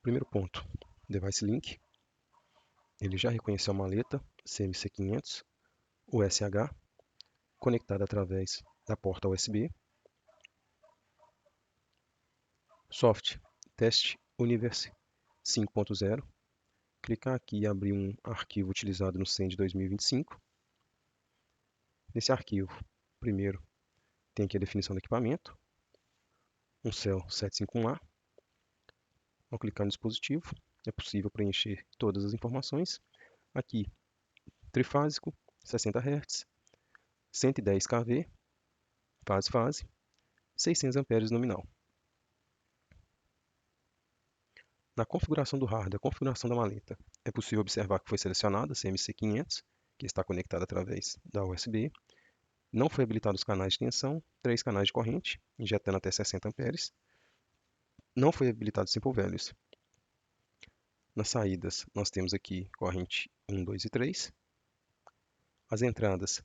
Primeiro ponto, Device Link. Ele já reconheceu a maleta CMC500 USH conectada através da porta USB. Soft Test Universe 5.0. Clicar aqui e abrir um arquivo utilizado no CEN de 2025. Nesse arquivo, primeiro, tem aqui a definição do equipamento, um CEL 751A. Ao clicar no dispositivo, é possível preencher todas as informações. Aqui, trifásico, 60 Hz, 110 kV, fase, 600 amperes nominal. Na configuração do hardware, a configuração da maleta, é possível observar que foi selecionada a CMC500, que está conectada através da USB. Não foi habilitado os canais de tensão, 3 canais de corrente, injetando até 60 amperes. Não foi habilitado Simple Values. Nas saídas, nós temos aqui corrente 1, 2 e 3. As entradas.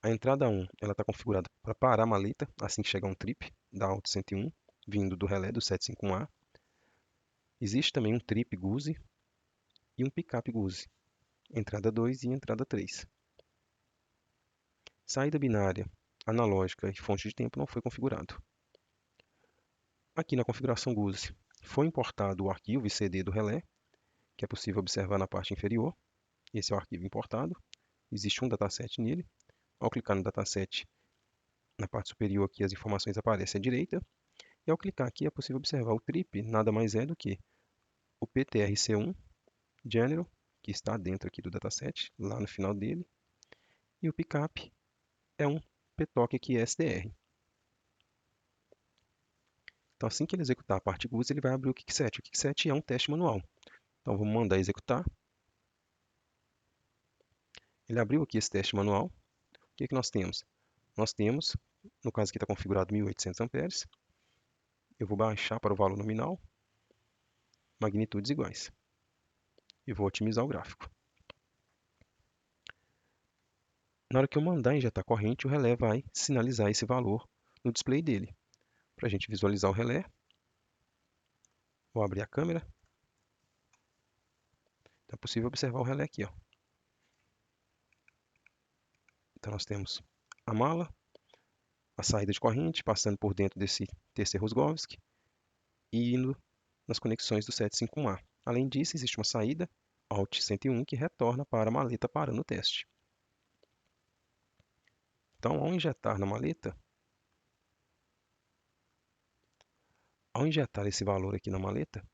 A entrada 1 ela está configurada para parar a maleta assim que chegar um trip da Auto 101, vindo do relé do 751A. Existe também um trip GUSE e um pickup GUSE, entrada 2 e entrada 3. Saída binária, analógica e fonte de tempo não foi configurado. Aqui na configuração GUSE, foi importado o arquivo ICD do relé, que é possível observar na parte inferior. Esse é o arquivo importado. Existe um dataset nele. Ao clicar no dataset, na parte superior aqui as informações aparecem à direita. E ao clicar aqui é possível observar o trip, nada mais é do que o PTRC1 General, que está dentro aqui do dataset, lá no final dele. E o pickup é um PTOC aqui SDR. Então, assim que ele executar a parte GUSE, ele vai abrir o Kickset. O Kickset é um teste manual. Então, vamos mandar executar. Ele abriu aqui esse teste manual. O que nós temos? Nós temos, no caso aqui está configurado 1.800 amperes. Eu vou baixar para o valor nominal, magnitudes iguais. E vou otimizar o gráfico. Na hora que eu mandar injetar corrente, o relé vai sinalizar esse valor no display dele. Para a gente visualizar o relé, vou abrir a câmera. É possível observar o relé aqui, ó. Então nós temos a mala, a saída de corrente, passando por dentro desse terceiro Rosgovski e indo nas conexões do 751A. Além disso, existe uma saída Alt 101 que retorna para a maleta parando o teste. Então, ao injetar esse valor aqui na maleta,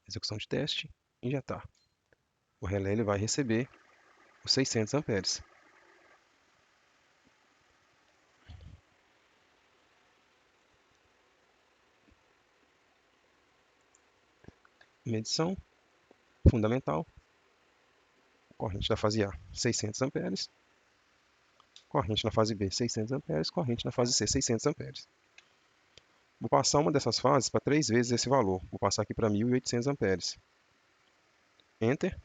execução de teste, injetar, o relé ele vai receber os 600 amperes. Medição fundamental, corrente da fase A, 600 amperes, corrente na fase B, 600 amperes, corrente na fase C, 600 amperes. Vou passar uma dessas fases para 3 vezes esse valor. Vou passar aqui para 1.800 amperes. Enter.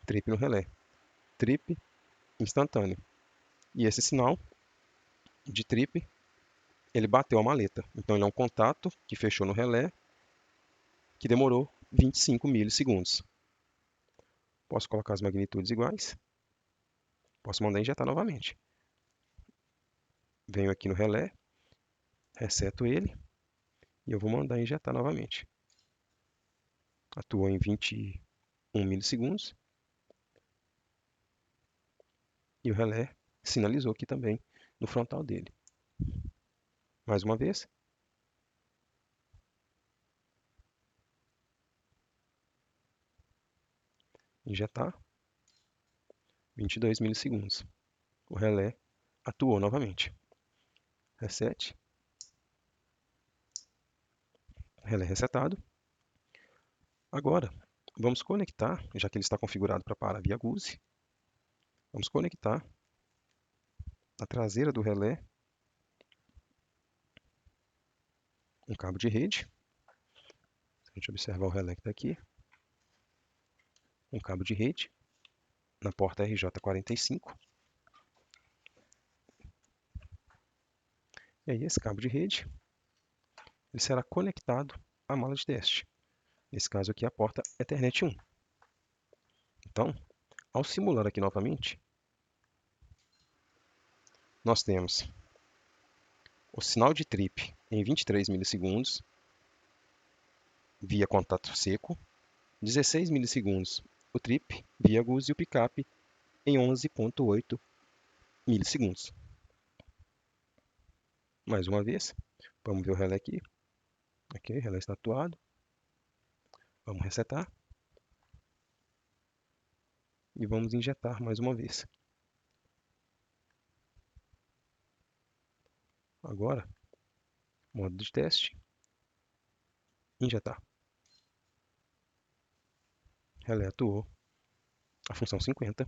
Trip no relé. Trip instantâneo. E esse sinal de trip, ele bateu a maleta. Então ele é um contato que fechou no relé, que demorou 25 milissegundos. Posso colocar as magnitudes iguais. Posso mandar injetar novamente. Venho aqui no relé, reseto ele e eu vou mandar injetar novamente. Atuou em 21 milissegundos. E o relé sinalizou aqui também no frontal dele. Mais uma vez. Injetar. 22 milissegundos. O relé atuou novamente. Reset. Relé resetado. Agora, vamos conectar, já que ele está configurado para parar via GUSE, vamos conectar a traseira do relé, um cabo de rede. Se a gente observar o relé que está aqui, um cabo de rede na porta RJ45. E aí esse cabo de rede, ele será conectado à mala de teste. Nesse caso aqui, a porta Ethernet 1. Então, ao simular aqui novamente, nós temos o sinal de trip em 23 milissegundos via contato seco, 16 milissegundos o trip via GUS e o pickup em 11,8 milissegundos. Mais uma vez, vamos ver o relé aqui. Ok, o relé está atuado. Vamos resetar. E vamos injetar mais uma vez. Agora, modo de teste. Injetar. Relé atuou. A função 50.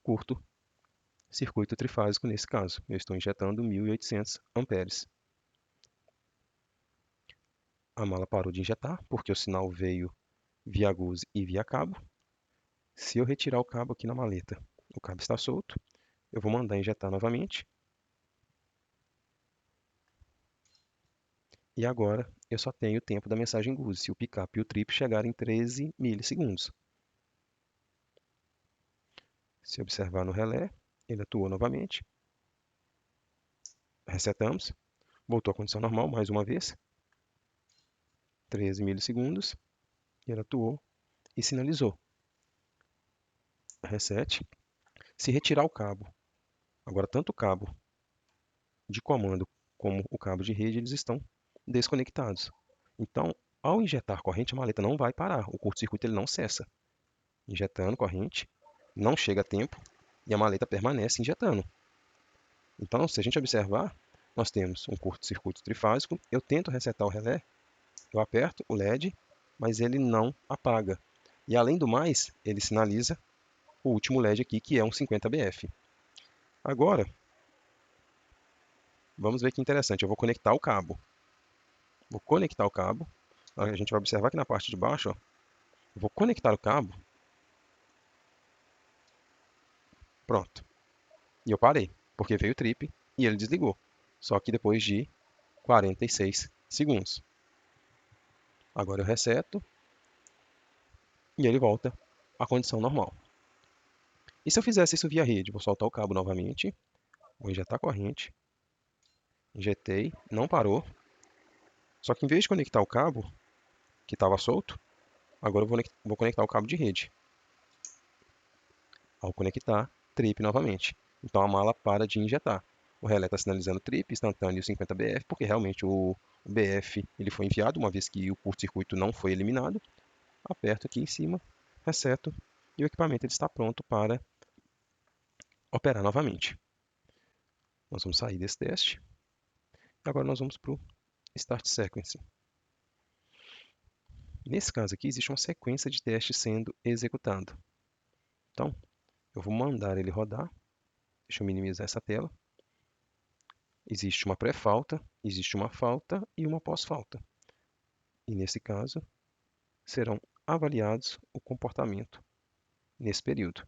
Curto. Circuito trifásico nesse caso. Eu estou injetando 1.800 amperes. A mala parou de injetar, porque o sinal veio via GUS e via cabo. Se eu retirar o cabo aqui na maleta, o cabo está solto. Eu vou mandar injetar novamente. E agora eu só tenho o tempo da mensagem GUS, se o pickup e o trip chegarem em 13 milissegundos. Se observar no relé, ele atuou novamente. Resetamos. Voltou à condição normal mais uma vez. 13 milissegundos. Ele atuou e sinalizou. Reset. Se retirar o cabo, agora tanto o cabo de comando como o cabo de rede, eles estão desconectados. Então, ao injetar corrente, a maleta não vai parar. O curto-circuito ele não cessa. Injetando corrente, não chega a tempo e a maleta permanece injetando. Então, se a gente observar, nós temos um curto-circuito trifásico. Eu tento resetar o relé, eu aperto o LED, mas ele não apaga. E além do mais, ele sinaliza o último LED aqui, que é um 50 BF. Agora, vamos ver que interessante. Eu vou conectar o cabo. Vou conectar o cabo. A gente vai observar que na parte de baixo, ó, eu vou conectar o cabo. Pronto. E eu parei, porque veio o trip e ele desligou. Só que depois de 46 segundos. Agora eu reseto e ele volta à condição normal. E se eu fizesse isso via rede? Vou soltar o cabo novamente, vou injetar a corrente, injetei, não parou. Só que em vez de conectar o cabo, que estava solto, agora eu vou conectar o cabo de rede. Ao conectar, trip novamente. Então a mala para de injetar. O relé está sinalizando trip instantâneo 50 BF, porque realmente o BF ele foi enviado, uma vez que o curto-circuito não foi eliminado. Aperto aqui em cima, reseto, e o equipamento ele está pronto para operar novamente. Nós vamos sair desse teste. Agora nós vamos para o Start Sequence. Nesse caso aqui, existe uma sequência de testes sendo executada. Então, eu vou mandar ele rodar. Deixa eu minimizar essa tela. Existe uma pré-falta, existe uma falta e uma pós-falta. E nesse caso, serão avaliados o comportamento nesse período.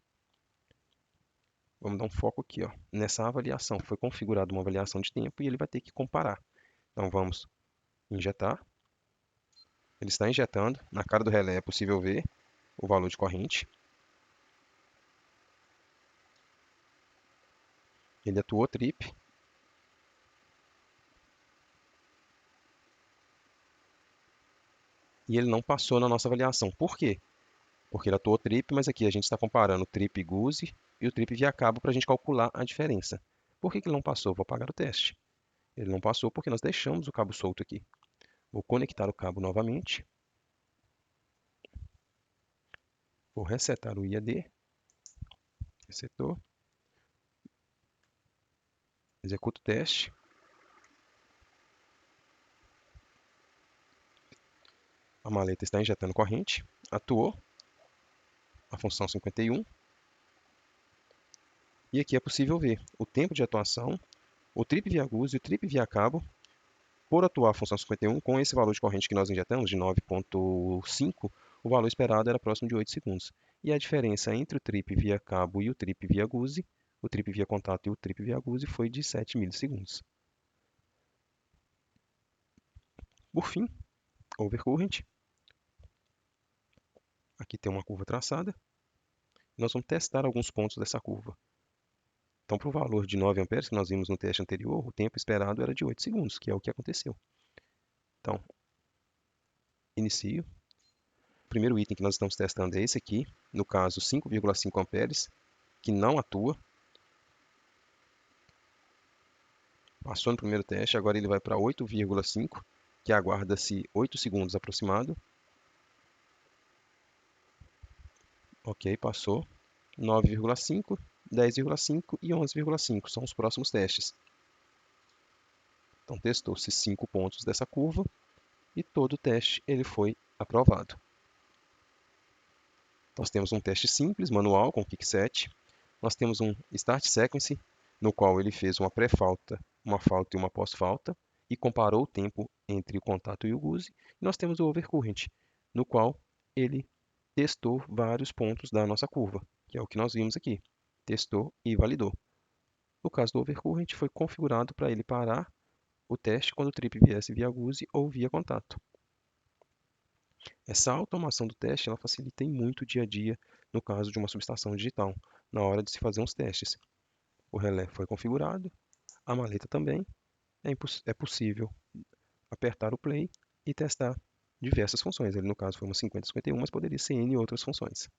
Vamos dar um foco aqui, ó. Nessa avaliação. Foi configurada uma avaliação de tempo e ele vai ter que comparar. Então vamos injetar. Ele está injetando. Na cara do relé é possível ver o valor de corrente. Ele atuou trip. E ele não passou na nossa avaliação. Por quê? Porque ele atuou trip, mas aqui a gente está comparando o trip GUSE e o trip via cabo para a gente calcular a diferença. Por que ele não passou? Vou apagar o teste. Ele não passou porque nós deixamos o cabo solto aqui. Vou conectar o cabo novamente. Vou resetar o IAD. Resetou. Executo o teste. A maleta está injetando corrente. Atuou. A função 51. E aqui é possível ver o tempo de atuação, o trip via GUS e o trip via cabo, por atuar a função 51, com esse valor de corrente que nós injetamos, de 9,5, o valor esperado era próximo de 8 segundos. E a diferença entre o trip via cabo e o trip via GUS, o trip via contato e o trip via GUS, foi de 7 milissegundos. Por fim, overcurrent. Aqui tem uma curva traçada. Nós vamos testar alguns pontos dessa curva. Então, para o valor de 9 amperes que nós vimos no teste anterior, o tempo esperado era de 8 segundos, que é o que aconteceu. Então, inicio. O primeiro item que nós estamos testando é esse aqui, no caso 5,5 amperes, que não atua. Passou no primeiro teste, agora ele vai para 8,5, que aguarda-se 8 segundos aproximado. Ok, passou. 9,5, 10,5 e 11,5 são os próximos testes. Então, testou-se 5 pontos dessa curva e todo o teste ele foi aprovado. Nós temos um teste simples, manual, com kickset. Nós temos um start sequence, no qual ele fez uma pré-falta, uma falta e uma pós-falta, e comparou o tempo entre o contato e o goose. E nós temos o overcurrent, no qual ele testou vários pontos da nossa curva, que é o que nós vimos aqui. Testou e validou. No caso do overcurrent, foi configurado para ele parar o teste quando o trip viesse via goose ou via contato. Essa automação do teste ela facilita em muito o dia a dia no caso de uma subestação digital, na hora de se fazer uns testes. O relé foi configurado, a maleta também, é possível apertar o play e testar diversas funções. Ele, no caso, foi uma 5051, mas poderia ser N outras funções.